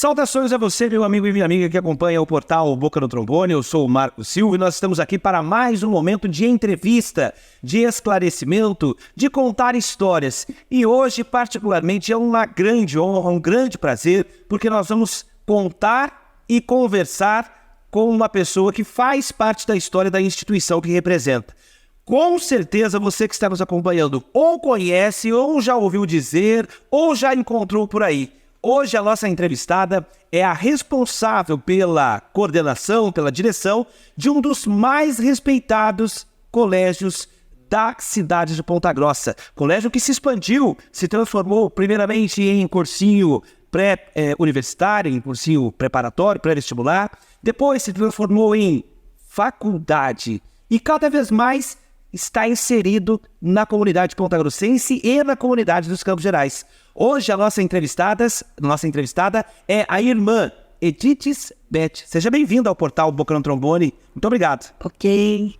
Saudações a você, meu amigo e minha amiga que acompanha o portal Boca no Trombone. Eu sou o Marco Silva e nós estamos aqui para mais um momento de entrevista, de esclarecimento, de contar histórias. E hoje, particularmente, é uma grande honra, um grande prazer, porque nós vamos contar e conversar com uma pessoa que faz parte da história da instituição que representa. Com certeza você que está nos acompanhando ou conhece, ou já ouviu dizer, ou já encontrou por aí. Hoje a nossa entrevistada é a responsável pela coordenação, pela direção de um dos mais respeitados colégios da cidade de Ponta Grossa. Colégio que se expandiu, se transformou primeiramente em cursinho pré-universitário, em cursinho preparatório, pré-vestibular. Depois se transformou em faculdade e cada vez mais está inserido na comunidade pontagrossense e na comunidade dos Campos Gerais. Hoje a nossa entrevistada é a irmã Edith Beth. Seja bem-vinda ao portal Boca no Trombone. Muito obrigado. Ok,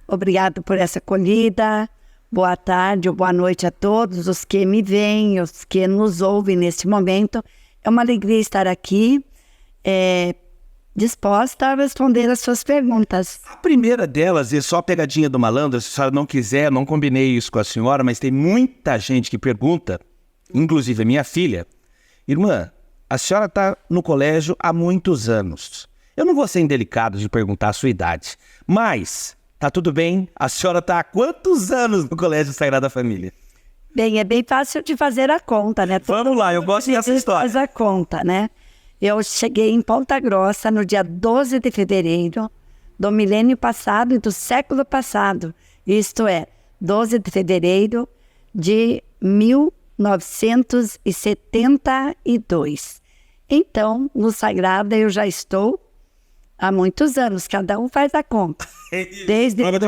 obrigado por essa acolhida. Boa tarde ou boa noite a todos os que me veem, os que nos ouvem neste momento. É uma alegria estar aqui, disposta a responder as suas perguntas. A primeira delas, é só a pegadinha do malandro, se a senhora não quiser, não combinei isso com a senhora, mas tem muita gente que pergunta, inclusive a minha filha: irmã, a senhora está no colégio há muitos anos. Eu não vou ser indelicado de perguntar a sua idade, mas tá tudo bem? A senhora está há quantos anos no Colégio Sagrada Família? Bem, é bem fácil de fazer a conta, né? Vamos lá, eu gosto dessa história. Faz a conta, né? Eu cheguei em Ponta Grossa no dia 12 de fevereiro do milênio passado e do século passado. Isto é, 12 de fevereiro de 1972. Então, no Sagrada eu já estou há muitos anos. Cada um faz a conta. Desde 12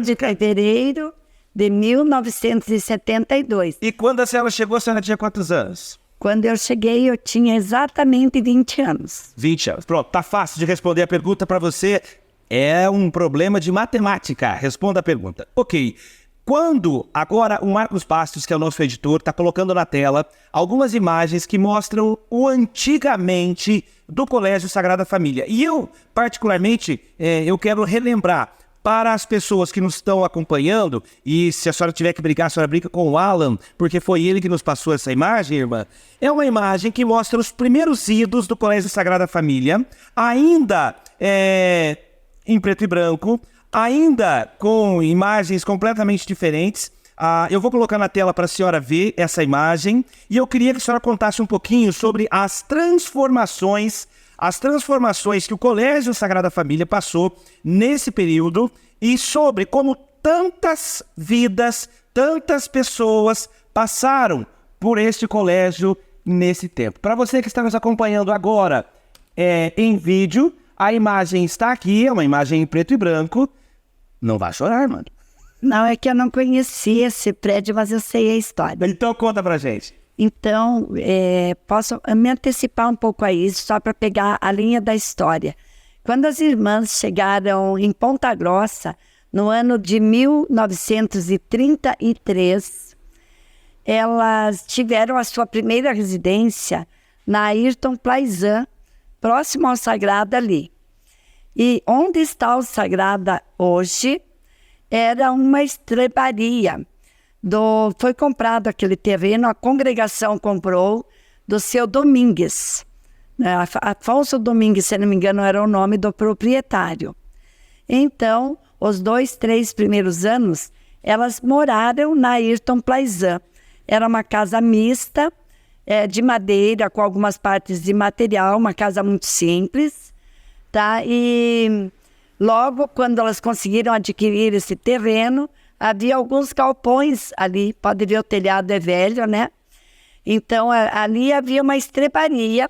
de fevereiro de 1972. E quando a senhora chegou, a senhora tinha quantos anos? Quando eu cheguei, eu tinha exatamente 20 anos. 20 anos. Pronto, tá fácil de responder a pergunta para você. É um problema de matemática. Responda a pergunta. Ok. Quando agora o Marcos Bastos, que é o nosso editor, está colocando na tela algumas imagens que mostram o antigamente do Colégio Sagrada Família. E eu, particularmente, eu quero relembrar para as pessoas que nos estão acompanhando, e se a senhora tiver que brigar, a senhora briga com o Alan, porque foi ele que nos passou essa imagem, irmã. É uma imagem que mostra os primeiros idos do Colégio Sagrada Família, ainda em preto e branco, ainda com imagens completamente diferentes. Eu vou colocar na tela para a senhora ver essa imagem, e eu queria que a senhora contasse um pouquinho sobre as transformações que o Colégio Sagrada Família passou nesse período e sobre como tantas vidas, tantas pessoas passaram por este colégio nesse tempo. Para você que está nos acompanhando agora em vídeo, a imagem está aqui, é uma imagem em preto e branco. Não vai chorar, mano. Não, é que eu não conhecia esse prédio, mas eu sei a história. Então conta pra gente. Então, posso me antecipar um pouco a isso, só para pegar a linha da história. Quando as irmãs chegaram em Ponta Grossa, no ano de 1933, elas tiveram a sua primeira residência na Ayrton Plaisant, próximo ao Sagrada ali. E onde está o Sagrada hoje era uma estrebaria. Foi comprado aquele terreno, a congregação comprou do seu Domingues. Afonso Domingues, se não me engano, era o nome do proprietário. Então, os 2, 3 primeiros anos, elas moraram na Ayrton Plaisant. Era uma casa mista, de madeira, com algumas partes de material, uma casa muito simples, tá? E logo, quando elas conseguiram adquirir esse terreno, havia alguns galpões ali, pode ver o telhado é velho, né? Então, ali havia uma estrebaria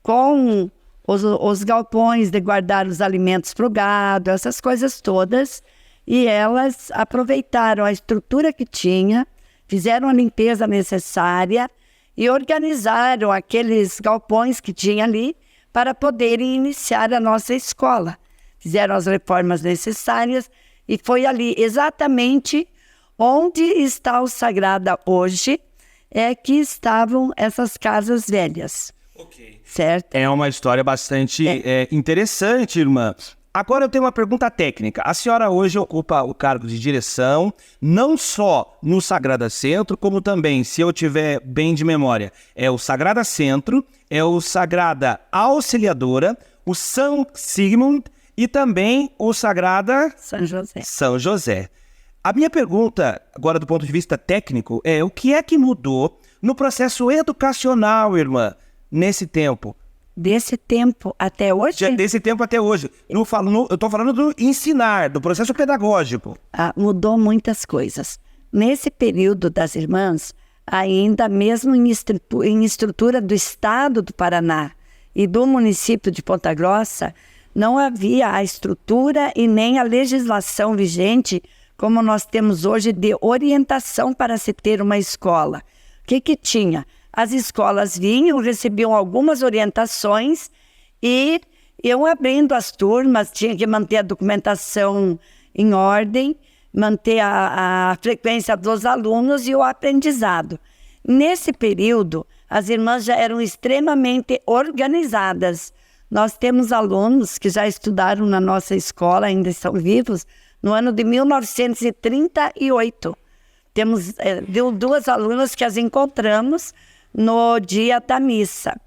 com os galpões de guardar os alimentos para o gado, essas coisas todas. E elas aproveitaram a estrutura que tinha, fizeram a limpeza necessária e organizaram aqueles galpões que tinha ali para poderem iniciar a nossa escola. Fizeram as reformas necessárias. E foi ali, exatamente onde está o Sagrada hoje, que estavam essas casas velhas. Certo? É uma história bastante interessante, irmã. Agora eu tenho uma pergunta técnica. A senhora hoje ocupa o cargo de direção, não só no Sagrada Centro, como também, se eu tiver bem de memória, é o Sagrada Centro, é o Sagrada Auxiliadora, o São Sigmund e também o Sagrada São José. A minha pergunta, agora do ponto de vista técnico, é o que é que mudou no processo educacional, irmã, nesse tempo? Desse tempo até hoje? Desse tempo até hoje. Eu estou falando do ensinar, do processo pedagógico. Mudou muitas coisas. Nesse período das irmãs, ainda mesmo em estrutura do Estado do Paraná e do município de Ponta Grossa, não havia a estrutura e nem a legislação vigente como nós temos hoje de orientação para se ter uma escola. O que tinha? As escolas vinham, recebiam algumas orientações e iam abrindo as turmas, tinha que manter a documentação em ordem, manter a frequência dos alunos e o aprendizado. Nesse período, as irmãs já eram extremamente organizadas. Nós temos alunos que já estudaram na nossa escola, ainda estão vivos, no ano de 1938. Temos duas alunas que as encontramos no dia da missa.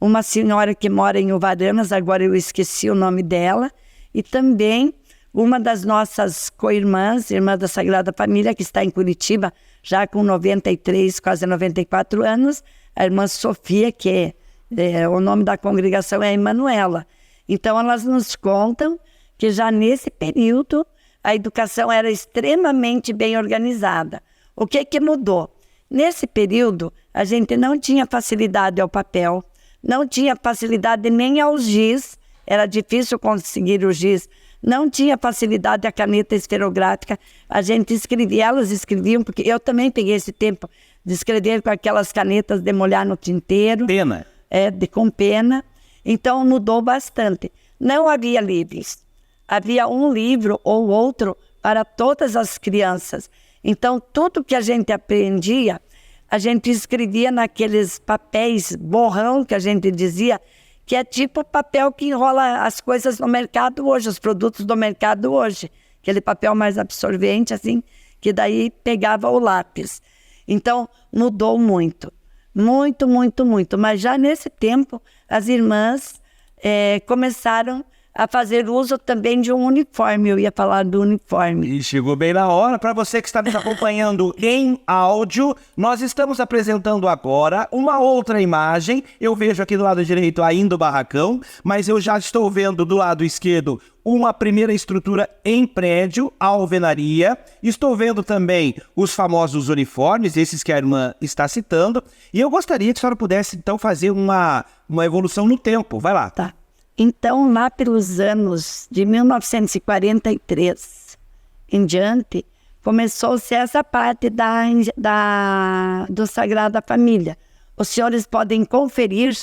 Uma senhora que mora em Uvaranas, agora eu esqueci o nome dela, e também uma das nossas co-irmãs, irmã da Sagrada Família, que está em Curitiba, já com 93, quase 94 anos, a irmã Sofia, que o nome da congregação é Emanuela. Então, elas nos contam que já nesse período a educação era extremamente bem organizada. O que mudou? Nesse período, a gente não tinha facilidade ao papel, não tinha facilidade nem ao giz, era difícil conseguir o giz, não tinha facilidade à caneta esferográfica, a gente escrevia, elas escreviam, porque eu também peguei esse tempo de escrever com aquelas canetas de molhar no tinteiro. Pena. Com pena, então mudou bastante. Não havia livros, havia um livro ou outro para todas as crianças. Então, tudo que a gente aprendia, a gente escrevia naqueles papéis borrão, que a gente dizia, que é tipo papel que enrola as coisas no mercado hoje, os produtos do mercado hoje. Aquele papel mais absorvente, assim, que daí pegava o lápis. Então, mudou muito. Muito, muito, muito. Mas já nesse tempo, as irmãs começaram a fazer uso também de um uniforme. Eu ia falar do uniforme. E chegou bem na hora. Para você que está nos acompanhando em áudio, nós estamos apresentando agora uma outra imagem. Eu vejo aqui do lado direito ainda o barracão, mas eu já estou vendo do lado esquerdo uma primeira estrutura em prédio, a alvenaria. Estou vendo também os famosos uniformes, esses que a irmã está citando. E eu gostaria que a senhora pudesse, então, fazer uma evolução no tempo. Vai lá. Tá. Então, lá pelos anos de 1943 em diante, começou-se essa parte do Sagrada Família. Os senhores podem conferir,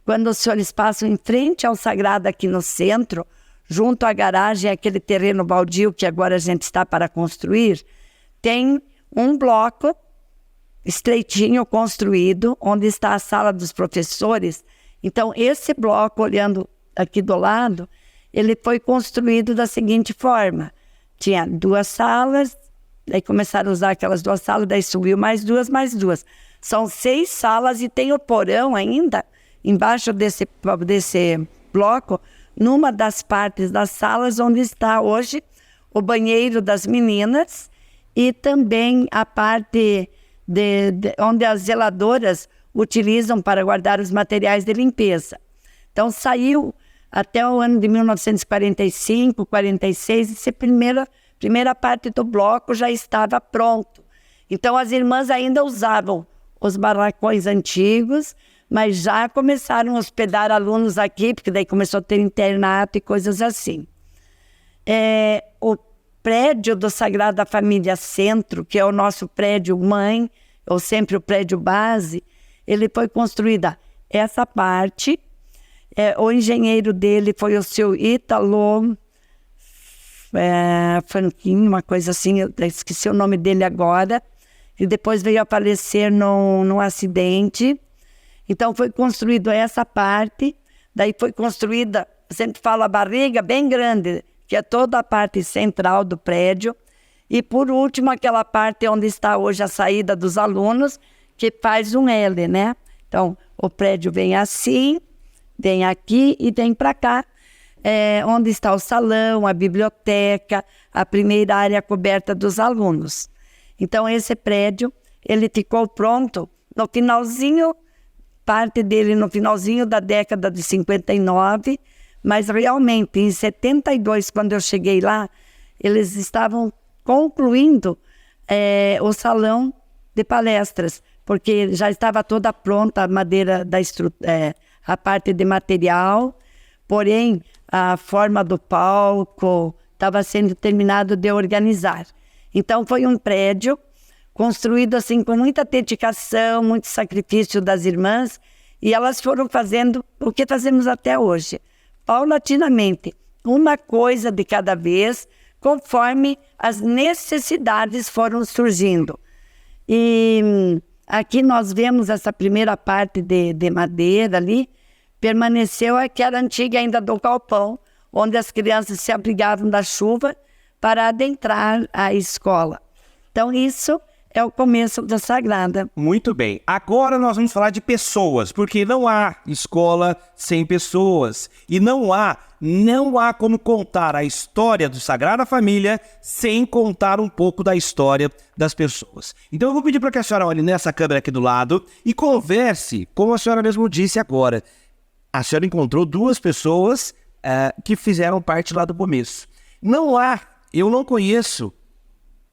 quando os senhores passam em frente ao Sagrado aqui no centro, junto à garagem, aquele terreno baldio que agora a gente está para construir, tem um bloco estreitinho construído, onde está a sala dos professores. Então, esse bloco, olhando aqui do lado, ele foi construído da seguinte forma. Tinha 2 salas, daí começaram a usar aquelas 2 salas, daí subiu mais 2. São 6 salas e tem o porão ainda, embaixo desse bloco, numa das partes das salas onde está hoje o banheiro das meninas e também a parte onde as zeladoras utilizam para guardar os materiais de limpeza. Então, saiu até o ano de 1945, 46, essa primeira parte do bloco já estava pronto. Então, as irmãs ainda usavam os barracões antigos, mas já começaram a hospedar alunos aqui, porque daí começou a ter internato e coisas assim. O prédio do Sagrada Família Centro, que é o nosso prédio mãe, ou sempre o prédio base, ele foi construída essa parte. O engenheiro dele foi o seu Ítalo Franquinho, uma coisa assim, eu esqueci o nome dele agora, e depois veio a falecer num acidente. Então foi construído essa parte, daí foi construída, sempre falo a barriga bem grande, que é toda a parte central do prédio, e por último aquela parte onde está hoje a saída dos alunos, que faz um L, né? Então o prédio vem assim, vem aqui e vem para cá, onde está o salão, a biblioteca, a primeira área coberta dos alunos. Então esse prédio, ele ficou pronto no finalzinho, parte dele no finalzinho da década de 59, mas realmente em 72, quando eu cheguei lá, eles estavam concluindo o salão de palestras, porque já estava toda pronta a madeira, a parte de material, porém a forma do palco estava sendo terminado de organizar. Então foi um prédio construído assim com muita dedicação, muito sacrifício das irmãs, e elas foram fazendo o que fazemos até hoje, paulatinamente, uma coisa de cada vez, conforme as necessidades foram surgindo. E aqui nós vemos essa primeira parte de madeira ali, permaneceu aquela antiga ainda do galpão, onde as crianças se abrigavam da chuva para adentrar a escola. Então isso é o começo da Sagrada. Muito bem. Agora nós vamos falar de pessoas, porque não há escola sem pessoas. E não há como contar a história do Sagrada Família sem contar um pouco da história das pessoas. Então eu vou pedir para que a senhora olhe nessa câmera aqui do lado e converse, como a senhora mesmo disse agora. A senhora encontrou duas pessoas que fizeram parte lá do começo. Eu não conheço,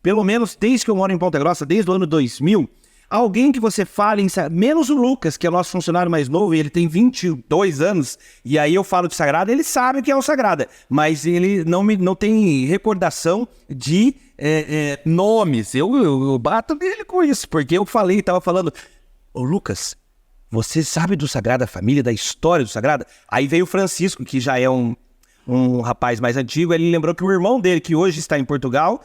pelo menos desde que eu moro em Ponta Grossa, desde o ano 2000, alguém que você fale, menos o Lucas, que é o nosso funcionário mais novo, e ele tem 22 anos, e aí eu falo de Sagrada, ele sabe que é o Sagrada, mas ele não tem recordação de nomes. Eu bato nele com isso, porque eu estava falando, ô Lucas, você sabe do Sagrada Família, da história do Sagrada? Aí veio o Francisco, que já é um rapaz mais antigo, ele lembrou que o irmão dele, que hoje está em Portugal,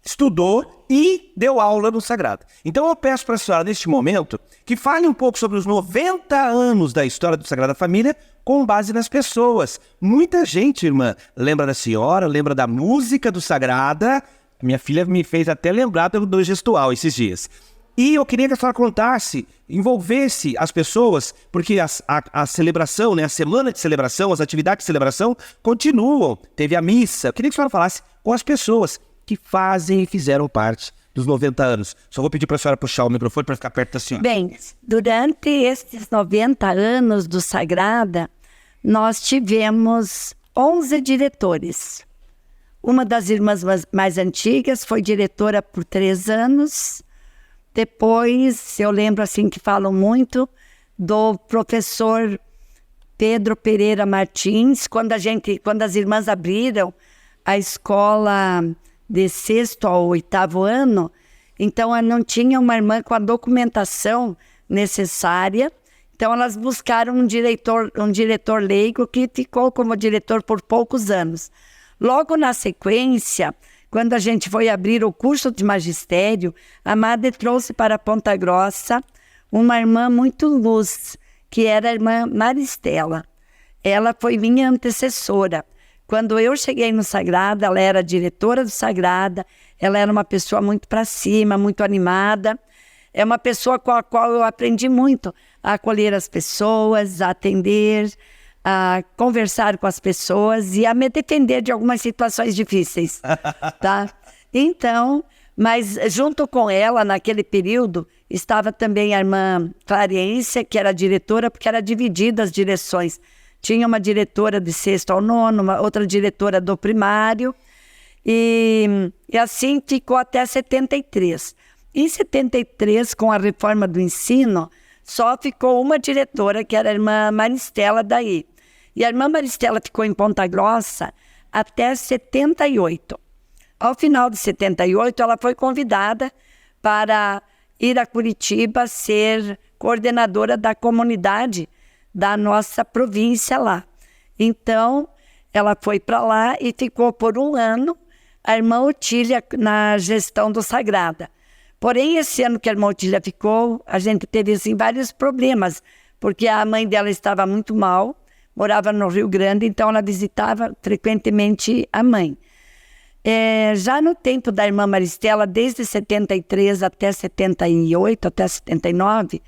estudou e deu aula no Sagrado. Então eu peço para a senhora, neste momento, que fale um pouco sobre os 90 anos da história do Sagrada Família com base nas pessoas. Muita gente, irmã, lembra da senhora, lembra da música do Sagrada. Minha filha me fez até lembrar do gestual esses dias. E eu queria que a senhora contasse, envolvesse as pessoas, porque a celebração, né, a semana de celebração, as atividades de celebração continuam. Teve a missa. Eu queria que a senhora falasse com as pessoas que fazem e fizeram parte dos 90 anos. Só vou pedir para a senhora puxar o microfone para ficar perto da senhora. Bem, durante esses 90 anos do Sagrada, nós tivemos 11 diretores. Uma das irmãs mais antigas foi diretora por 3 anos. Depois, eu lembro assim que falam muito do professor Pedro Pereira Martins, quando as irmãs abriram a escola de 6º ao 8º ano, então não tinha uma irmã com a documentação necessária, então elas buscaram um diretor leigo que ficou como diretor por poucos anos. Logo na sequência, quando a gente foi abrir o curso de magistério, a Madre trouxe para Ponta Grossa uma irmã muito luz, que era a irmã Maristela. Ela foi minha antecessora. Quando eu cheguei no Sagrada, ela era diretora do Sagrada, ela era uma pessoa muito para cima, muito animada. É uma pessoa com a qual eu aprendi muito a acolher as pessoas, a atender, a conversar com as pessoas e a me defender de algumas situações difíceis, tá? Então, mas junto com ela, naquele período, estava também a irmã Clarência, que era diretora, porque era dividida as direções. Tinha uma diretora de 6º ao 9º, uma outra diretora do primário, e assim ficou até 73. Em 73, com a reforma do ensino, só ficou uma diretora, que era a irmã Maristela daí. E a irmã Maristela ficou em Ponta Grossa até 78. Ao final de 78, ela foi convidada para ir a Curitiba ser coordenadora da comunidade da nossa província lá. Então, ela foi para lá e ficou por 1 ano a irmã Otília na gestão do Sagrada. Porém, esse ano que a irmã Otília ficou, a gente teve assim, vários problemas, porque a mãe dela estava muito mal, morava no Rio Grande, então ela visitava frequentemente a mãe. Já no tempo da irmã Maristela, desde 73 até 78, até 79,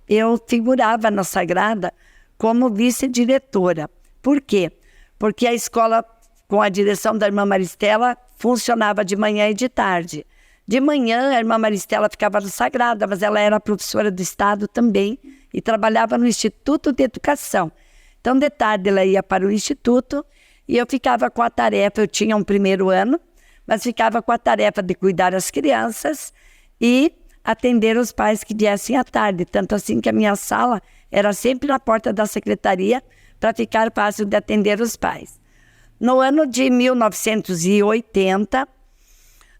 eu figurava na Sagrada como vice-diretora. Por quê? Porque a escola, com a direção da irmã Maristela, funcionava de manhã e de tarde. De manhã, a irmã Maristela ficava no Sagrada, mas ela era professora do Estado também e trabalhava no Instituto de Educação. Então, de tarde, ela ia para o Instituto e eu ficava com a tarefa, eu tinha um primeiro ano, mas ficava com a tarefa de cuidar das crianças e atender os pais que viessem à tarde. Tanto assim que a minha sala era sempre na porta da secretaria para ficar fácil de atender os pais. No ano de 1980,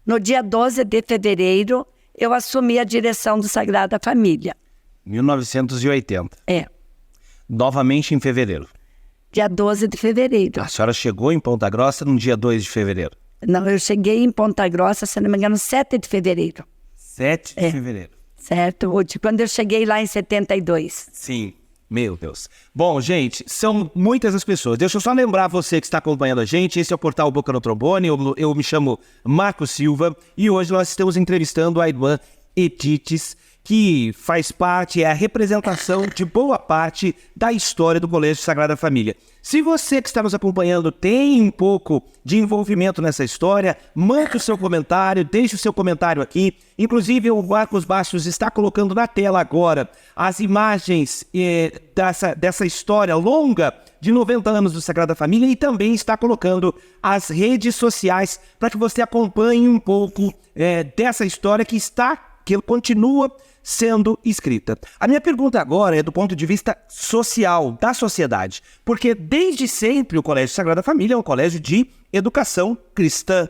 no dia 12 de fevereiro, eu assumi a direção do Sagrada Família. 1980. Novamente em fevereiro. Dia 12 de fevereiro. A senhora chegou em Ponta Grossa no dia 2 de fevereiro. Não, eu cheguei em Ponta Grossa, se não me engano, 7 de fevereiro. 7 de fevereiro. Certo, Ruth, quando eu cheguei lá em 72. Sim, meu Deus. Bom, gente, são muitas as pessoas. Deixa eu só lembrar você que está acompanhando a gente. Esse é o Portal Boca no Trombone. Eu me chamo Marco Silva e hoje nós estamos entrevistando a irmã Edith, que faz parte, é a representação de boa parte da história do Colégio Sagrada Família. Se você que está nos acompanhando tem um pouco de envolvimento nessa história, mande o seu comentário, deixe o seu comentário aqui. Inclusive, o Marcos Bastos está colocando na tela agora as imagens dessa história longa de 90 anos do Sagrada Família e também está colocando as redes sociais para que você acompanhe um pouco dessa história que continua sendo escrita. A minha pergunta agora é do ponto de vista social, da sociedade, porque desde sempre o Colégio Sagrada Família é um colégio de educação cristã.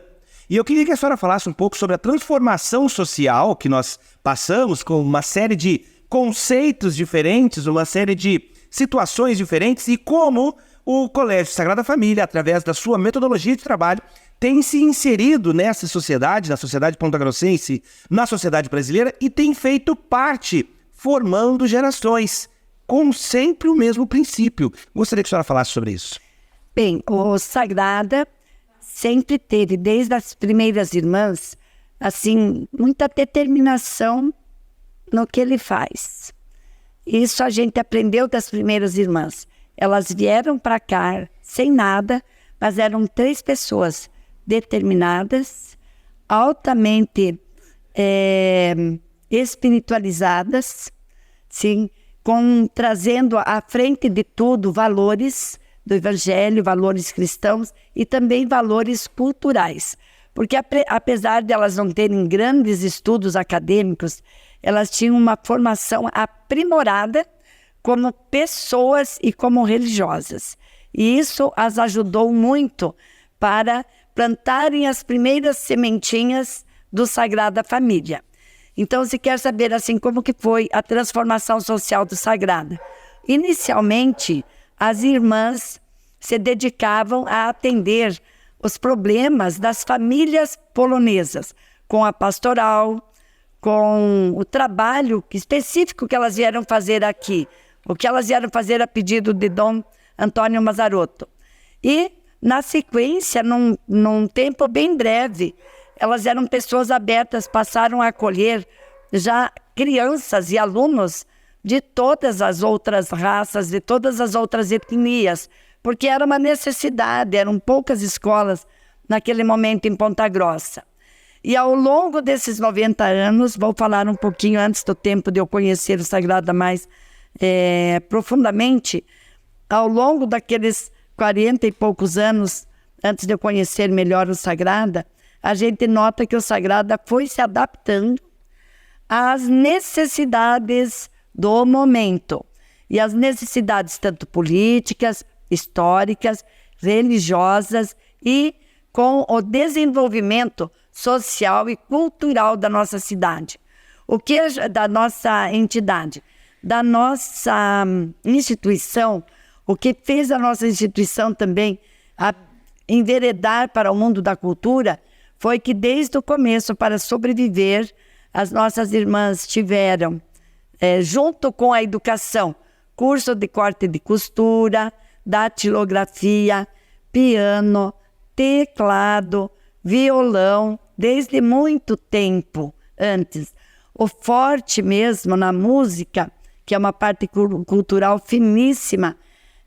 E eu queria que a senhora falasse um pouco sobre a transformação social que nós passamos com uma série de conceitos diferentes, uma série de situações diferentes e como o Colégio Sagrada Família, através da sua metodologia de trabalho, tem se inserido nessa sociedade, na sociedade pontagrossense, na sociedade brasileira e tem feito parte, formando gerações, com sempre o mesmo princípio. Gostaria que a senhora falasse sobre isso. Bem, o Sagrada sempre teve, desde as primeiras irmãs, assim, muita determinação no que ele faz. Isso a gente aprendeu das primeiras irmãs. Elas vieram para cá sem nada, mas eram 3 pessoas determinadas, altamente espiritualizadas, sim, trazendo à frente de tudo valores do Evangelho, valores cristãos e também valores culturais. Porque apesar de elas não terem grandes estudos acadêmicos, elas tinham uma formação aprimorada como pessoas e como religiosas. E isso as ajudou muito para plantarem as primeiras sementinhas do Sagrada Família. Então, se quer saber assim como que foi a transformação social do Sagrada, inicialmente as irmãs se dedicavam a atender os problemas das famílias polonesas, com a pastoral, com o trabalho específico que elas vieram fazer aqui, o que elas vieram fazer a pedido de Dom Antônio Mazarotto. E na sequência, num tempo bem breve, elas eram pessoas abertas, passaram a acolher já crianças e alunos de todas as outras raças, de todas as outras etnias, porque era uma necessidade, eram poucas escolas naquele momento em Ponta Grossa. E ao longo desses 90 anos, vou falar um pouquinho antes do tempo de eu conhecer o Sagrada mais profundamente, ao longo daqueles 40 e poucos anos, antes de eu conhecer melhor o Sagrada, a gente nota que o Sagrada foi se adaptando às necessidades do momento. E as necessidades tanto políticas, históricas, religiosas e com o desenvolvimento social e cultural da nossa cidade. O que da nossa entidade, da nossa instituição, o que fez a nossa instituição também enveredar para o mundo da cultura foi que desde o começo, para sobreviver, as nossas irmãs tiveram, junto com a educação, curso de corte de costura, datilografia, piano, teclado, violão, desde muito tempo antes. O forte mesmo na música, que é uma parte cultural finíssima,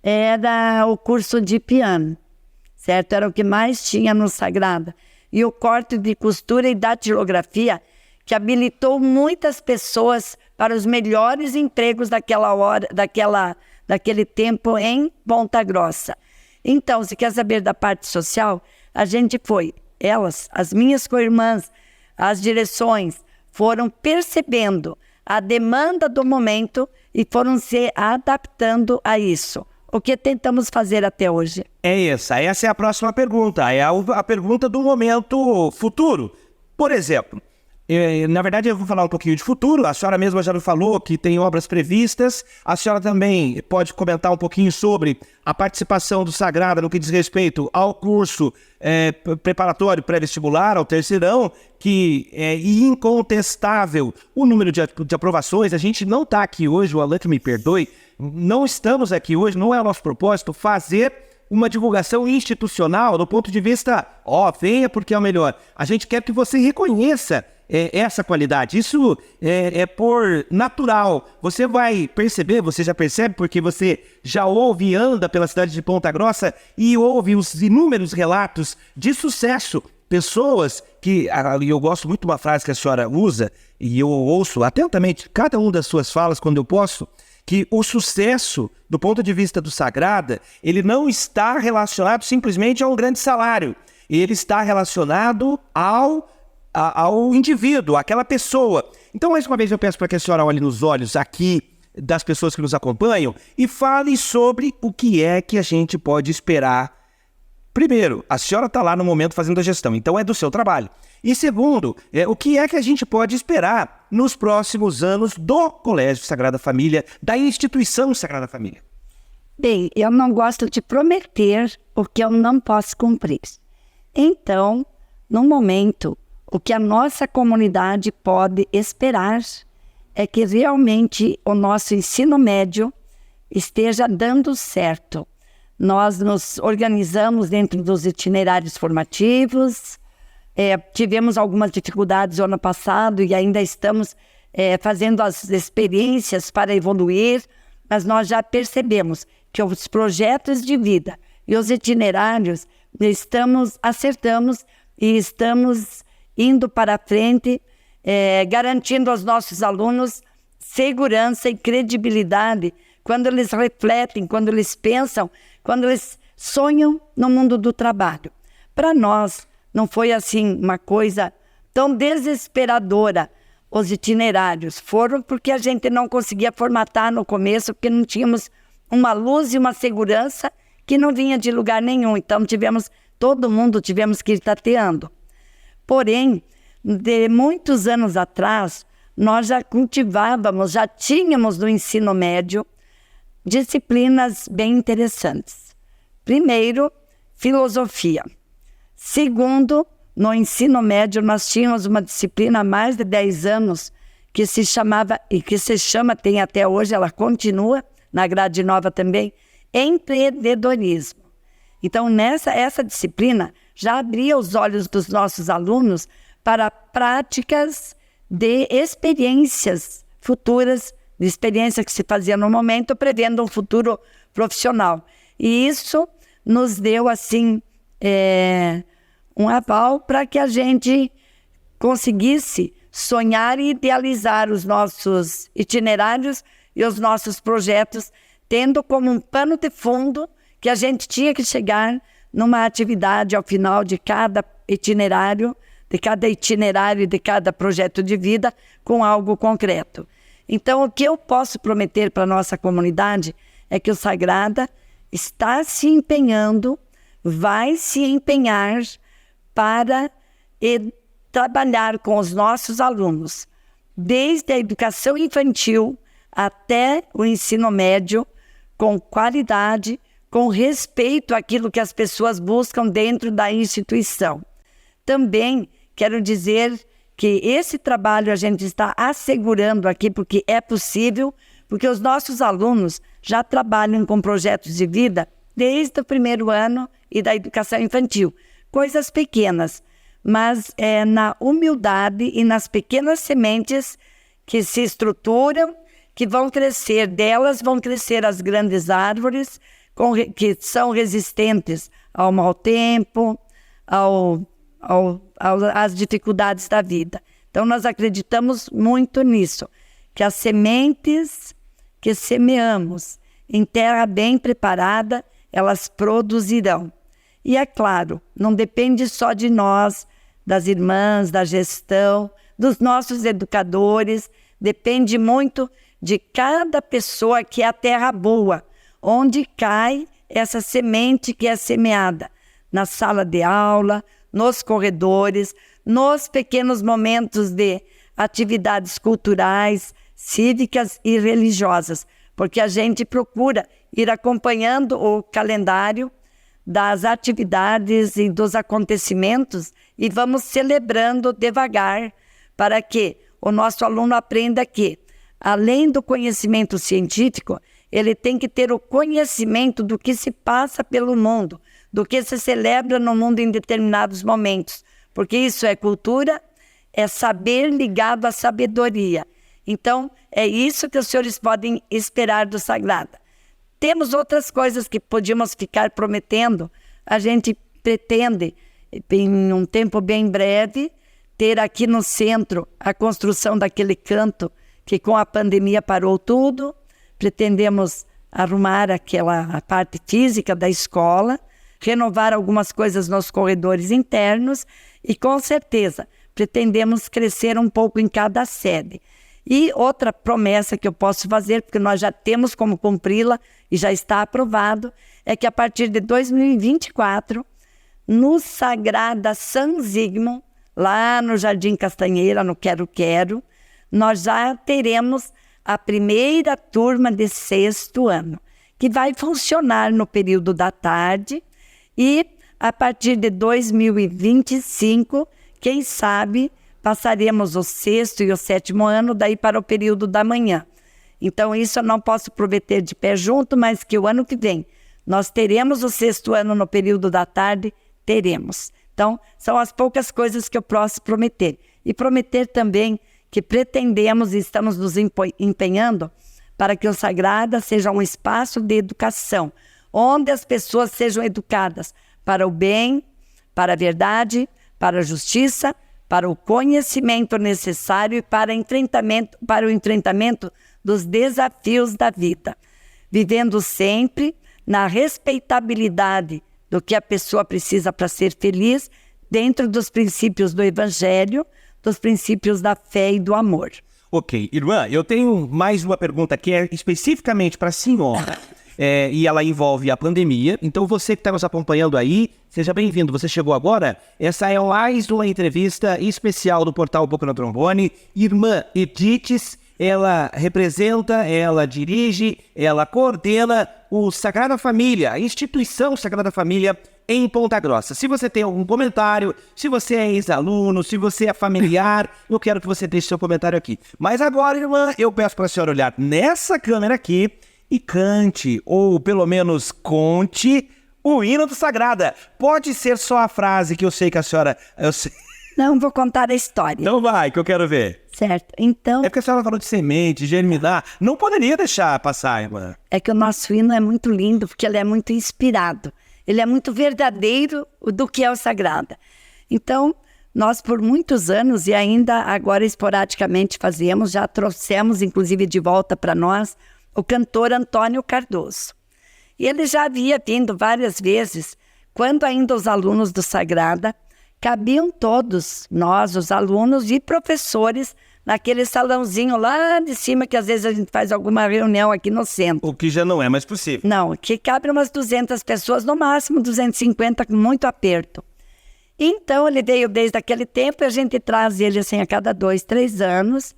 era o curso de piano, certo? Era o que mais tinha no Sagrada. E o corte de costura e datilografia, que habilitou muitas pessoas para os melhores empregos daquele tempo em Ponta Grossa. Então, se quer saber da parte social, a gente foi, as minhas co-irmãs, as direções, foram percebendo a demanda do momento e foram se adaptando a isso. O que tentamos fazer até hoje? Essa é a próxima pergunta, é a pergunta do momento futuro. Por exemplo, na verdade eu vou falar um pouquinho de futuro, a senhora mesma já me falou que tem obras previstas, a senhora também pode comentar um pouquinho sobre a participação do Sagrada no que diz respeito ao curso preparatório pré-vestibular, ao terceirão, que é incontestável o número de aprovações. A gente não está aqui hoje, o Alan que me perdoe, não estamos aqui hoje, não é o nosso propósito fazer uma divulgação institucional do ponto de vista, venha porque é o melhor. A gente quer que você reconheça essa qualidade. Isso é por natural. Você vai perceber, você já percebe porque você já ouve e anda pela cidade de Ponta Grossa e ouve os inúmeros relatos de sucesso. Pessoas que, eu gosto muito de uma frase que a senhora usa, e eu ouço atentamente cada uma das suas falas quando eu posso, que o sucesso, do ponto de vista do Sagrada, ele não está relacionado simplesmente a um grande salário. Ele está relacionado ao indivíduo, àquela pessoa. Então, mais uma vez, eu peço para que a senhora olhe nos olhos aqui das pessoas que nos acompanham e fale sobre o que é que a gente pode esperar. Primeiro, a senhora está lá no momento fazendo a gestão, então é do seu trabalho. E segundo, o que é que a gente pode esperar nos próximos anos do Colégio Sagrada Família, da instituição Sagrada Família? Bem, eu não gosto de prometer o que eu não posso cumprir. Então, no momento, o que a nossa comunidade pode esperar é que realmente o nosso ensino médio esteja dando certo. Nós nos organizamos dentro dos itinerários formativos, tivemos algumas dificuldades no ano passado e ainda estamos fazendo as experiências para evoluir, mas nós já percebemos que os projetos de vida e os itinerários acertamos e estamos indo para frente, garantindo aos nossos alunos segurança e credibilidade quando eles refletem, quando eles pensam, quando eles sonham no mundo do trabalho. Para nós, não foi assim uma coisa tão desesperadora. Os itinerários foram porque a gente não conseguia formatar no começo, porque não tínhamos uma luz e uma segurança que não vinha de lugar nenhum. Então, todo mundo tivemos que ir tateando. Porém, de muitos anos atrás, nós já cultivávamos, já tínhamos no ensino médio disciplinas bem interessantes. Primeiro, filosofia. Segundo, no ensino médio, nós tínhamos uma disciplina há mais de 10 anos que se chamava, e que se chama, tem até hoje, ela continua, na grade nova também, empreendedorismo. Então, essa disciplina já abria os olhos dos nossos alunos para práticas de experiências futuras, de experiência que se fazia no momento, prevendo um futuro profissional. E isso nos deu, assim, um aval para que a gente conseguisse sonhar e idealizar os nossos itinerários e os nossos projetos, tendo como um pano de fundo que a gente tinha que chegar numa atividade ao final de cada itinerário, de cada projeto de vida, com algo concreto. Então, o que eu posso prometer para a nossa comunidade é que o Sagrada está se empenhando, vai se empenhar para trabalhar com os nossos alunos, desde a educação infantil até o ensino médio, com qualidade, com respeito àquilo que as pessoas buscam dentro da instituição. Também quero dizer que esse trabalho a gente está assegurando aqui, porque é possível, porque os nossos alunos já trabalham com projetos de vida desde o primeiro ano e da educação infantil. Coisas pequenas, mas é na humildade e nas pequenas sementes que se estruturam, que vão crescer. Delas vão crescer as grandes árvores que são resistentes ao mau tempo, às dificuldades da vida. Então, nós acreditamos muito nisso, que as sementes que semeamos em terra bem preparada, elas produzirão. E é claro, não depende só de nós, das irmãs, da gestão, dos nossos educadores, depende muito de cada pessoa que é a terra boa, onde cai essa semente que é semeada, na sala de aula, nos corredores, nos pequenos momentos de atividades culturais, cívicas e religiosas, porque a gente procura ir acompanhando o calendário das atividades e dos acontecimentos e vamos celebrando devagar para que o nosso aluno aprenda que, além do conhecimento científico, ele tem que ter o conhecimento do que se passa pelo mundo, do que se celebra no mundo em determinados momentos, porque isso é cultura, é saber ligado à sabedoria. Então, é isso que os senhores podem esperar do Sagrada. Temos outras coisas que podíamos ficar prometendo. A gente pretende, em um tempo bem breve, ter aqui no centro a construção daquele canto que com a pandemia parou tudo. Pretendemos arrumar a parte física da escola, renovar algumas coisas nos corredores internos e, com certeza, pretendemos crescer um pouco em cada sede. E outra promessa que eu posso fazer, porque nós já temos como cumpri-la e já está aprovado, é que a partir de 2024, no Sagrada São Zigmund, lá no Jardim Castanheira, no Quero Quero, nós já teremos a primeira turma de 6º ano, que vai funcionar no período da tarde e a partir de 2025, quem sabe, passaremos o 6º e o 7º ano daí para o período da manhã. Então, isso eu não posso prometer de pé junto, mas que o ano que vem nós teremos o 6º ano no período da tarde, teremos. Então, são as poucas coisas que eu posso prometer. E prometer também que pretendemos e estamos nos empenhando para que o Sagrada seja um espaço de educação, onde as pessoas sejam educadas para o bem, para a verdade, para a justiça, para o conhecimento necessário e para o enfrentamento dos desafios da vida, vivendo sempre na respeitabilidade do que a pessoa precisa para ser feliz, dentro dos princípios do Evangelho, dos princípios da fé e do amor. Ok, irmã, eu tenho mais uma pergunta que é especificamente para a senhora. E ela envolve a pandemia. Então, você que está nos acompanhando aí, seja bem-vindo. Você chegou agora? Essa é mais uma entrevista especial do portal Boca no Trombone. Irmã Edith, ela representa, ela dirige, ela coordena o Sagrada Família, a instituição Sagrada Família em Ponta Grossa. Se você tem algum comentário, se você é ex-aluno, se você é familiar, eu quero que você deixe seu comentário aqui. Mas agora, irmã, eu peço para a senhora olhar nessa câmera aqui e cante, ou pelo menos conte, o hino do Sagrada. Pode ser só a frase que eu sei que a senhora... Não, vou contar a história. Então vai, que eu quero ver. Certo, então... É porque a senhora falou de semente, germinar. Não poderia deixar passar, irmã. É que o nosso hino é muito lindo, porque ele é muito inspirado. Ele é muito verdadeiro do que é o Sagrada. Então, nós por muitos anos, e ainda agora esporadicamente fazemos, já trouxemos inclusive de volta para nós, o cantor Antônio Cardoso. E ele já havia vindo várias vezes, quando ainda os alunos do Sagrada cabiam todos, nós, os alunos e professores, naquele salãozinho lá de cima, que às vezes a gente faz alguma reunião aqui no centro. O que já não é mais possível. Não, que cabe umas 200 pessoas, no máximo 250, com muito aperto. Então, ele veio desde aquele tempo, e a gente traz ele assim a cada 2, 3 anos.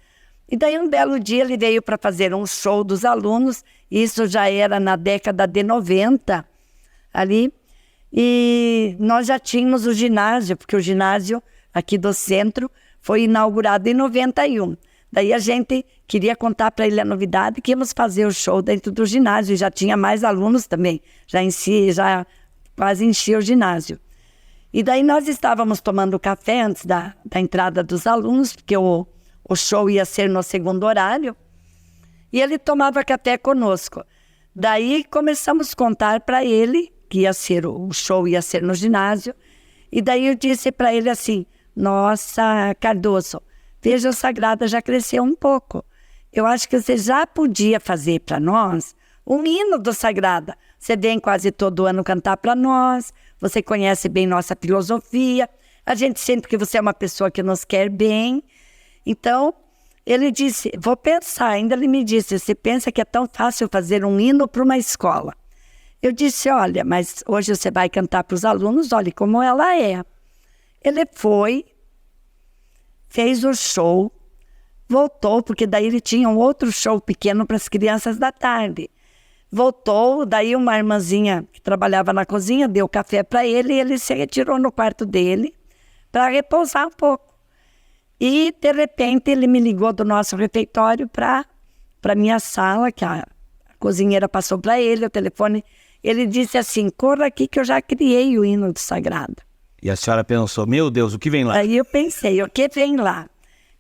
E daí, um belo dia, ele veio para fazer um show dos alunos. Isso já era na década de 90, ali. E nós já tínhamos o ginásio, porque o ginásio aqui do centro foi inaugurado em 91. Daí a gente queria contar para ele a novidade que íamos fazer o show dentro do ginásio. E já tinha mais alunos também, já quase enchia o ginásio. E daí nós estávamos tomando café antes da entrada dos alunos, porque o show ia ser no segundo horário, e ele tomava café conosco. Daí começamos a contar para ele que o show ia ser no ginásio, e daí eu disse para ele assim: nossa, Cardoso, veja, o Sagrada já cresceu um pouco. Eu acho que você já podia fazer para nós um hino do Sagrada. Você vem quase todo ano cantar para nós, você conhece bem nossa filosofia, a gente sente que você é uma pessoa que nos quer bem. Então, ele disse, vou pensar. Ainda ele me disse, você pensa que é tão fácil fazer um hino para uma escola? Eu disse, olha, mas hoje você vai cantar para os alunos, olha como ela é. Ele foi, fez o show, voltou, porque daí ele tinha um outro show pequeno para as crianças da tarde. Voltou, daí uma irmãzinha que trabalhava na cozinha deu café para ele e ele se retirou no quarto dele para repousar um pouco. E, de repente, ele me ligou do nosso refeitório para a minha sala, que a cozinheira passou para ele o telefone. Ele disse assim, corra aqui que eu já criei o hino do Sagrado. E a senhora pensou, meu Deus, o que vem lá? Aí eu pensei, o que vem lá?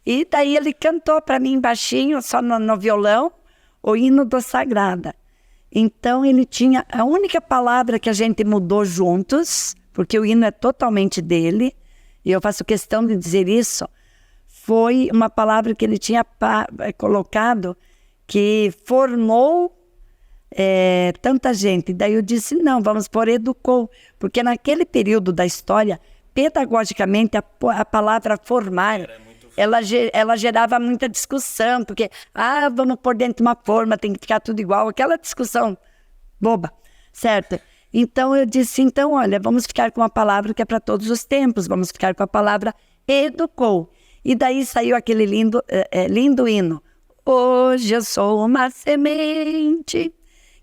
E daí ele cantou para mim baixinho, só no violão, o hino do Sagrada. Então ele tinha a única palavra que a gente mudou juntos, porque o hino é totalmente dele, e eu faço questão de dizer isso, foi uma palavra que ele tinha colocado que formou tanta gente. Daí eu disse, não, vamos pôr educou, porque naquele período da história, pedagogicamente, a palavra formar, ela gerava muita discussão, porque, vamos pôr dentro de uma forma, tem que ficar tudo igual, aquela discussão boba, certo? Então eu disse, então, olha, vamos ficar com uma palavra que é para todos os tempos, vamos ficar com a palavra educou. E daí saiu aquele lindo hino. Hoje eu sou uma semente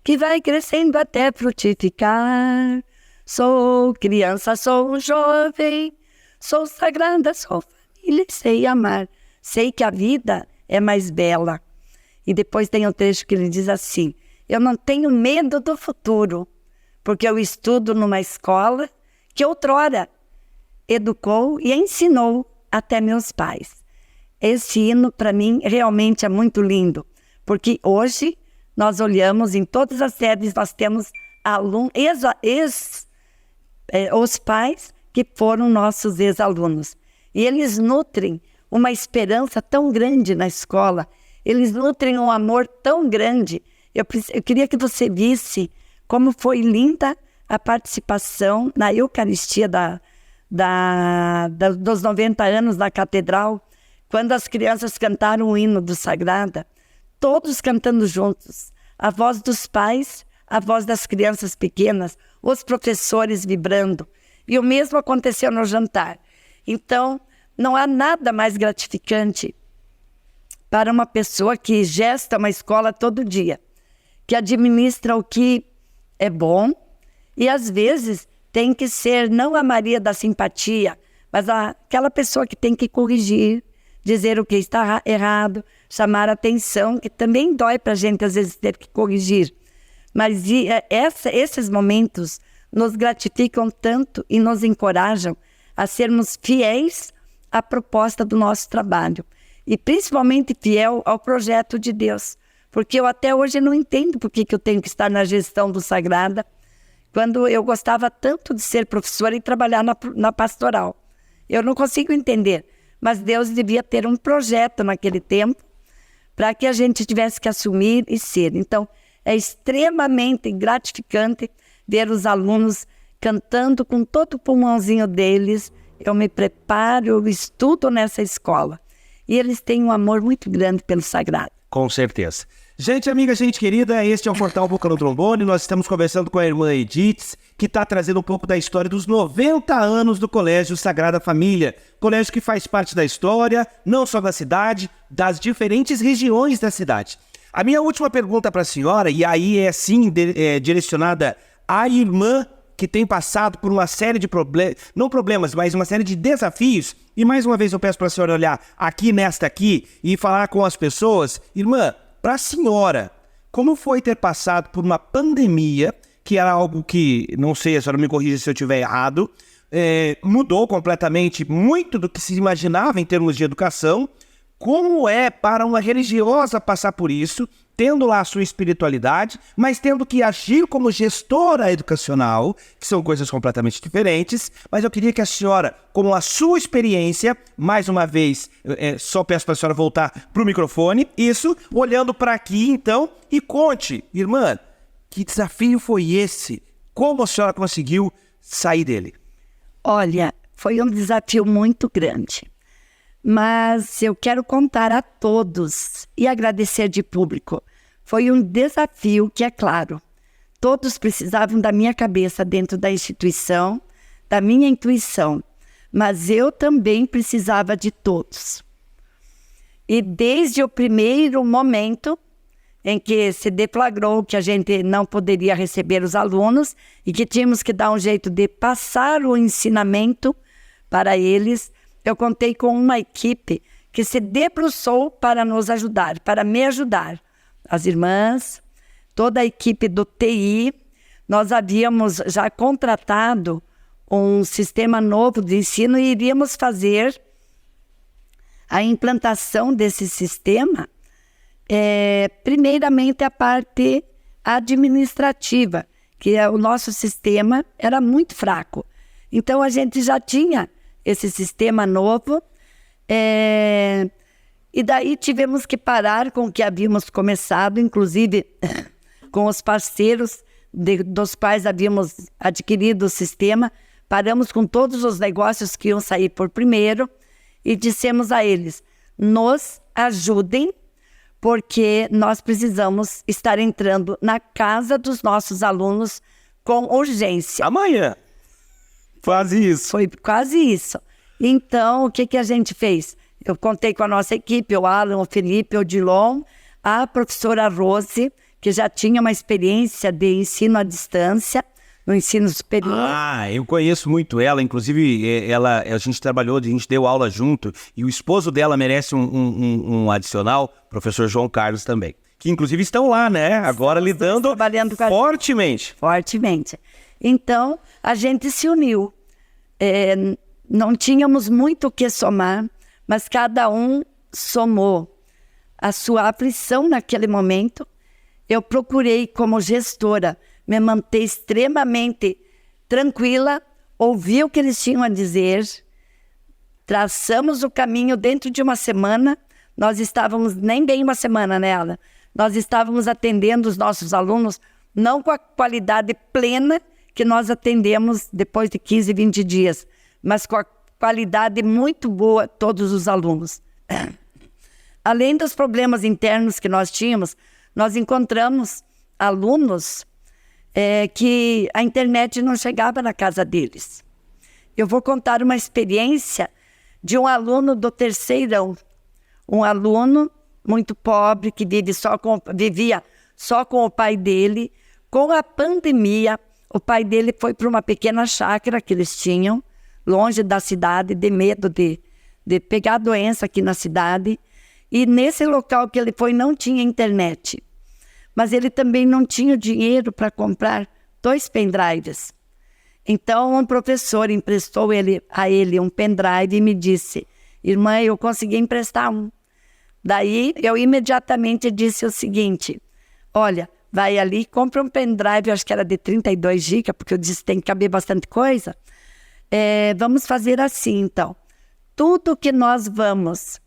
que vai crescendo até frutificar. Sou criança, sou jovem, sou sagrada, sou família e sei amar. Sei que a vida é mais bela. E depois tem um trecho que ele diz assim, eu não tenho medo do futuro, porque eu estudo numa escola que outrora educou e ensinou até meus pais. Esse hino, para mim, realmente é muito lindo, porque hoje nós olhamos em todas as sedes, nós temos os pais que foram nossos ex-alunos. E eles nutrem uma esperança tão grande na escola, eles nutrem um amor tão grande. Eu queria que você visse como foi linda a participação na Eucaristia dos 90 anos na Catedral, quando as crianças cantaram o hino do Sagrada, todos cantando juntos, a voz dos pais, a voz das crianças pequenas, os professores vibrando. E o mesmo aconteceu no jantar. Então, não há nada mais gratificante para uma pessoa que gesta uma escola todo dia, que administra o que é bom e, às vezes, tem que ser não a Maria da simpatia, mas aquela pessoa que tem que corrigir, dizer o que está errado, chamar a atenção, que também dói para a gente, às vezes, ter que corrigir. Mas esses momentos nos gratificam tanto e nos encorajam a sermos fiéis à proposta do nosso trabalho. E principalmente fiel ao projeto de Deus. Porque eu até hoje não entendo por que eu tenho que estar na gestão do Sagrada, quando eu gostava tanto de ser professora e trabalhar na pastoral. Eu não consigo entender, mas Deus devia ter um projeto naquele tempo para que a gente tivesse que assumir e ser. Então, é extremamente gratificante ver os alunos cantando com todo o pulmãozinho deles. Eu me preparo, eu estudo nessa escola. E eles têm um amor muito grande pelo Sagrado. Com certeza. Gente amiga, gente querida, este é o Portal Boca no Trombone. Nós estamos conversando com a irmã Edith, que está trazendo um pouco da história dos 90 anos do Colégio Sagrada Família. Colégio que faz parte da história, não só da cidade, das diferentes regiões da cidade. A minha última pergunta para a senhora, e aí é sim direcionada à irmã que tem passado por uma série de problemas, não problemas, mas uma série de desafios. E mais uma vez eu peço para a senhora olhar aqui nesta aqui e falar com as pessoas. Irmã, para a senhora, como foi ter passado por uma pandemia, que era algo que, não sei, a senhora me corrija se eu estiver errado, mudou completamente muito do que se imaginava em termos de educação. Como é para uma religiosa passar por isso, tendo lá a sua espiritualidade, mas tendo que agir como gestora educacional, que são coisas completamente diferentes. Mas eu queria que a senhora, com a sua experiência, mais uma vez, só peço para a senhora voltar para o microfone, isso, olhando para aqui então, e conte, irmã, que desafio foi esse? Como a senhora conseguiu sair dele? Olha, foi um desafio muito grande. Mas eu quero contar a todos e agradecer de público. Foi um desafio que, é claro, todos precisavam da minha cabeça dentro da instituição, da minha intuição, mas eu também precisava de todos. E desde o primeiro momento em que se deflagrou que a gente não poderia receber os alunos e que tínhamos que dar um jeito de passar o ensinamento para eles, eu contei com uma equipe que se debruçou para nos ajudar, para me ajudar. As irmãs, toda a equipe do TI, nós havíamos já contratado um sistema novo de ensino e iríamos fazer a implantação desse sistema, primeiramente a parte administrativa, que o nosso sistema era muito fraco. Então a gente já tinha esse sistema novo, e daí tivemos que parar com o que havíamos começado, inclusive com os parceiros dos quais havíamos adquirido o sistema, paramos com todos os negócios que iam sair por primeiro e dissemos a eles, nos ajudem, porque nós precisamos estar entrando na casa dos nossos alunos com urgência. Amanhã! Quase isso. Foi quase isso. Então, o que a gente fez? Eu contei com a nossa equipe, o Alan, o Felipe, o Dilon, a professora Rose, que já tinha uma experiência de ensino à distância, no ensino superior. Ah, eu conheço muito ela, inclusive a gente deu aula junto, e o esposo dela merece um adicional, professor João Carlos também. Que inclusive estão lá, né? Agora lidando trabalhando fortemente. Fortemente. Então, a gente se uniu. Não tínhamos muito o que somar, mas cada um somou a sua aflição naquele momento. Eu procurei, como gestora, me manter extremamente tranquila, ouvir o que eles tinham a dizer, traçamos o caminho dentro de uma semana. Nós estávamos, nem bem uma semana nela, nós estávamos atendendo os nossos alunos, não com a qualidade plena que nós atendemos depois de 15, 20 dias, mas com a qualidade muito boa todos os alunos. Além dos problemas internos que nós tínhamos, nós encontramos alunos que a internet não chegava na casa deles. Eu vou contar uma experiência de um aluno do terceirão, um aluno muito pobre que vivia só com o pai dele. Com a pandemia, o pai dele foi para uma pequena chácara que eles tinham, longe da cidade, de medo de pegar doença aqui na cidade. E nesse local que ele foi não tinha internet. Mas ele também não tinha dinheiro para comprar 2 pendrives. Então, um professor emprestou a ele um pendrive e me disse, irmã, eu consegui emprestar um. Daí, eu imediatamente disse o seguinte, olha, vai ali, compra um pendrive, eu acho que era de 32 GB, porque eu disse tem que caber bastante coisa. Vamos fazer assim, então. Tudo que nós vamos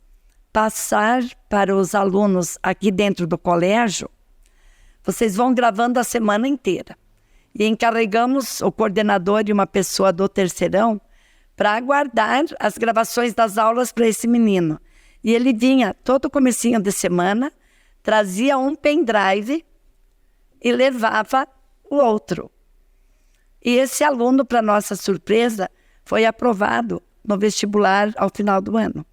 passar para os alunos aqui dentro do colégio, vocês vão gravando a semana inteira. E encarregamos o coordenador e uma pessoa do terceirão para guardar as gravações das aulas para esse menino. E ele vinha todo comecinho de semana, trazia um pendrive e levava o outro. E esse aluno, para nossa surpresa, foi aprovado no vestibular ao final do ano.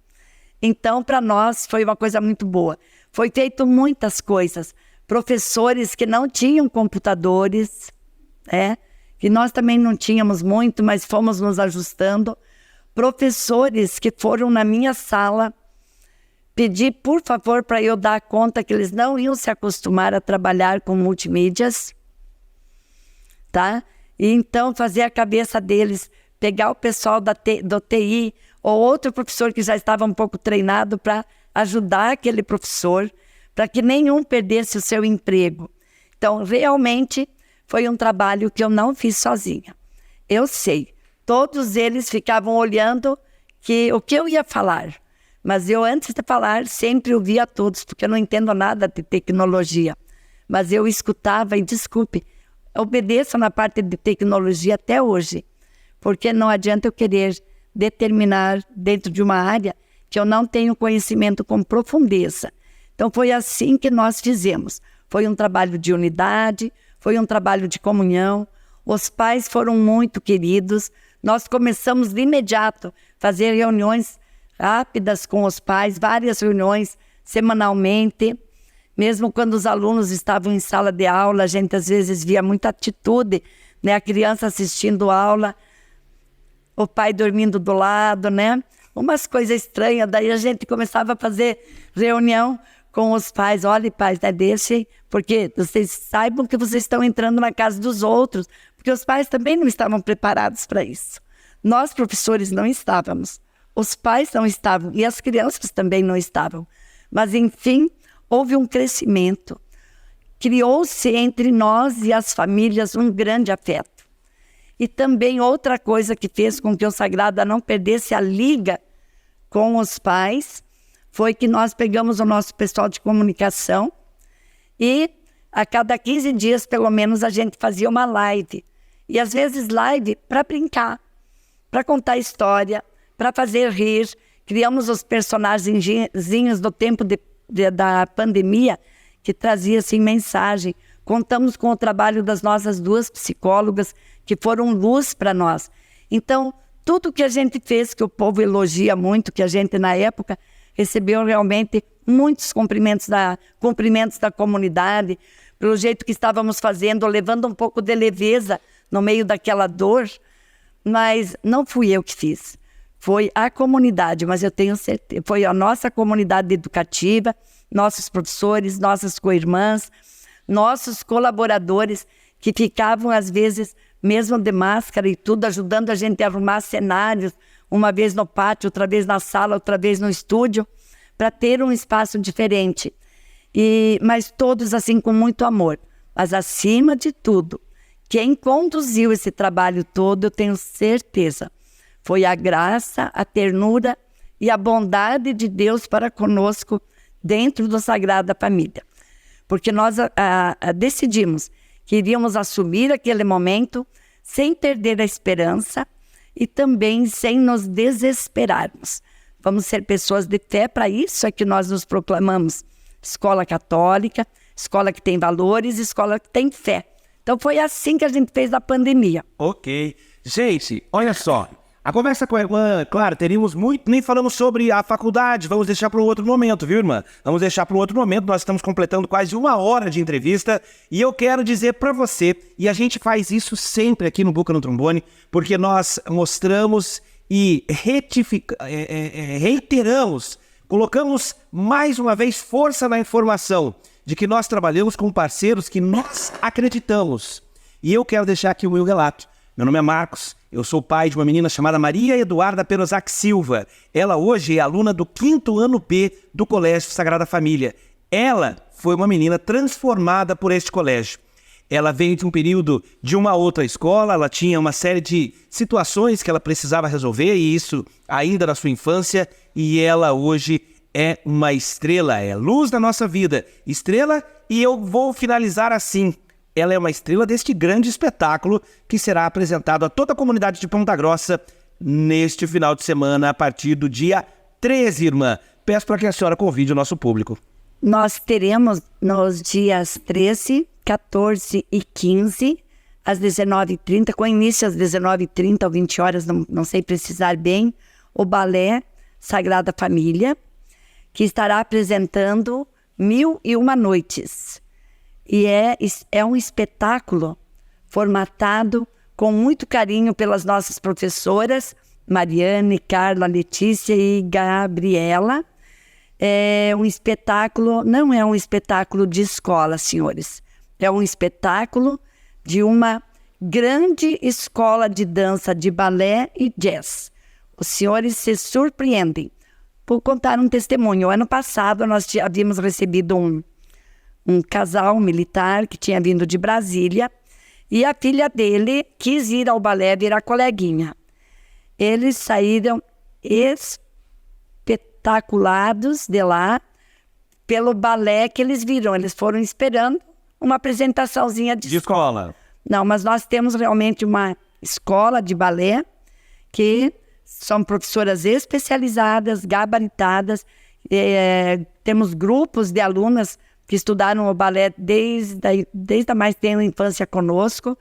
Então, para nós, foi uma coisa muito boa. Foi feito muitas coisas. Professores que não tinham computadores, que nós também não tínhamos muito, mas fomos nos ajustando. Professores que foram na minha sala pedir, por favor, para eu dar conta que eles não iam se acostumar a trabalhar com multimídias, tá? E então fazer a cabeça deles, pegar o pessoal do TI ou outro professor que já estava um pouco treinado para ajudar aquele professor, para que nenhum perdesse o seu emprego. Então, realmente, foi um trabalho que eu não fiz sozinha. Eu sei, todos eles ficavam olhando o que eu ia falar. Mas eu, antes de falar, sempre ouvia todos, porque eu não entendo nada de tecnologia. Mas eu escutava e, desculpe, obedeço na parte de tecnologia até hoje, porque não adianta eu querer determinar dentro de uma área que eu não tenho conhecimento com profundeza. Então, foi assim que nós fizemos. Foi um trabalho de unidade, foi um trabalho de comunhão. Os pais foram muito queridos. Nós começamos de imediato a fazer reuniões rápidas com os pais, várias reuniões semanalmente. Mesmo quando os alunos estavam em sala de aula, a gente às vezes via muita atitude, né? A criança assistindo aula, o pai dormindo do lado, né? Umas coisas estranhas. Daí a gente começava a fazer reunião com os pais. Olha, pais, deixem, porque vocês saibam que vocês estão entrando na casa dos outros, porque os pais também não estavam preparados para isso. Nós, professores, não estávamos. Os pais não estavam e as crianças também não estavam. Mas, enfim, houve um crescimento. Criou-se entre nós e as famílias um grande afeto. E também outra coisa que fez com que o Sagrada não perdesse a liga com os pais foi que nós pegamos o nosso pessoal de comunicação e a cada 15 dias, pelo menos, a gente fazia uma live. E às vezes live para brincar, para contar história, para fazer rir. Criamos os personagenzinhos do tempo da pandemia, que trazia assim mensagem. Contamos com o trabalho das nossas 2 psicólogas, que foram luz para nós. Então, tudo que a gente fez, que o povo elogia muito, que a gente na época recebeu realmente muitos cumprimentos da comunidade, pelo jeito que estávamos fazendo, levando um pouco de leveza no meio daquela dor. Mas não fui eu que fiz. Foi a comunidade, mas eu tenho certeza, foi a nossa comunidade educativa, nossos professores, nossas co-irmãs, nossos colaboradores que ficavam, às vezes, mesmo de máscara e tudo, ajudando a gente a arrumar cenários, uma vez no pátio, outra vez na sala, outra vez no estúdio, para ter um espaço diferente. Mas todos assim com muito amor. Mas, acima de tudo, quem conduziu esse trabalho todo, eu tenho certeza, foi a graça, a ternura e a bondade de Deus para conosco dentro da Sagrada Família. Porque nós decidimos que iríamos assumir aquele momento sem perder a esperança e também sem nos desesperarmos. Vamos ser pessoas de fé, para isso é que nós nos proclamamos escola católica, escola que tem valores, escola que tem fé. Então foi assim que a gente fez a pandemia. Ok. Gente, olha só. A conversa com a irmã, claro, teríamos muito, nem falamos sobre a faculdade, vamos deixar para um outro momento, viu, irmã? Vamos deixar para um outro momento, nós estamos completando quase 1 hora de entrevista e eu quero dizer para você, e a gente faz isso sempre aqui no Boca no Trombone, porque nós mostramos e reiteramos, colocamos mais uma vez força na informação de que nós trabalhamos com parceiros que nós acreditamos. E eu quero deixar aqui o meu relato. Meu nome é Marcos, eu sou pai de uma menina chamada Maria Eduarda Perozac Silva. Ela hoje é aluna do 5º ano B do Colégio Sagrada Família. Ela foi uma menina transformada por este colégio. Ela veio de um período de uma outra escola, ela tinha uma série de situações que ela precisava resolver, e isso ainda na sua infância, e ela hoje é uma estrela, é luz da nossa vida. Estrela, e eu vou finalizar assim. Ela é uma estrela deste grande espetáculo que será apresentado a toda a comunidade de Ponta Grossa neste final de semana, a partir do dia 13, irmã. Peço para que a senhora convide o nosso público. Nós teremos nos dias 13, 14 e 15, às 19h30, com início às 19h30 ou 20 horas, não sei precisar bem, o Balé Sagrada Família, que estará apresentando 1001 Noites. E é um espetáculo formatado com muito carinho pelas nossas professoras, Mariane, Carla, Letícia e Gabriela. É um espetáculo, não é um espetáculo de escola, senhores. É um espetáculo de uma grande escola de dança, de balé e jazz. Os senhores se surpreendem. Vou contar um testemunho. Ano passado, nós havíamos recebido um casal militar que tinha vindo de Brasília e a filha dele quis ir ao balé virar coleguinha. Eles saíram espetaculados de lá pelo balé que eles viram. Eles foram esperando uma apresentaçãozinha de escola. Não, mas nós temos realmente uma escola de balé que são professoras especializadas, gabaritadas. Temos grupos de alunas que estudaram o balé desde a mais tenra infância conosco,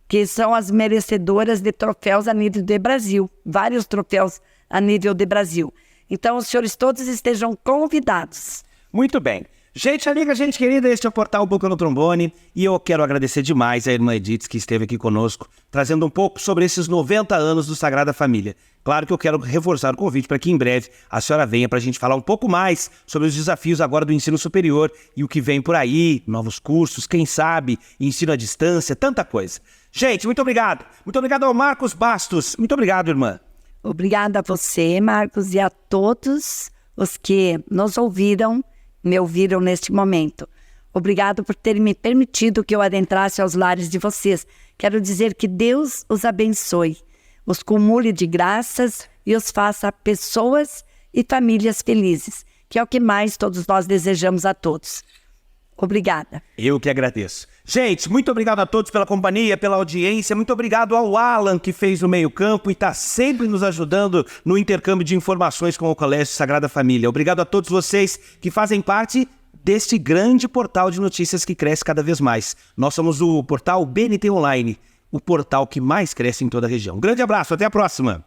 que são as merecedoras de troféus a nível de Brasil, vários troféus a nível de Brasil. Então, os senhores todos estejam convidados. Muito bem. Gente amiga, gente querida, este é o Portal Boca no Trombone e eu quero agradecer demais a irmã Edith que esteve aqui conosco, trazendo um pouco sobre esses 90 anos do Sagrada Família. Claro que eu quero reforçar o convite para que em breve a senhora venha para a gente falar um pouco mais sobre os desafios agora do ensino superior e o que vem por aí, novos cursos, quem sabe, ensino à distância, tanta coisa. Gente, muito obrigado. Muito obrigado ao Marcos Bastos. Muito obrigado, irmã. Obrigada a você, Marcos, e a todos os que nos ouviram, me ouviram neste momento. Obrigado por terem me permitido que eu adentrasse aos lares de vocês. Quero dizer que Deus os abençoe, os cumule de graças e os faça pessoas e famílias felizes, que é o que mais todos nós desejamos a todos. Obrigada. Eu que agradeço. Gente, muito obrigado a todos pela companhia, pela audiência. Muito obrigado ao Alan, que fez o meio-campo e está sempre nos ajudando no intercâmbio de informações com o Colégio Sagrada Família. Obrigado a todos vocês que fazem parte deste grande portal de notícias que cresce cada vez mais. Nós somos o portal BNT Online, o portal que mais cresce em toda a região. Um grande abraço, até a próxima!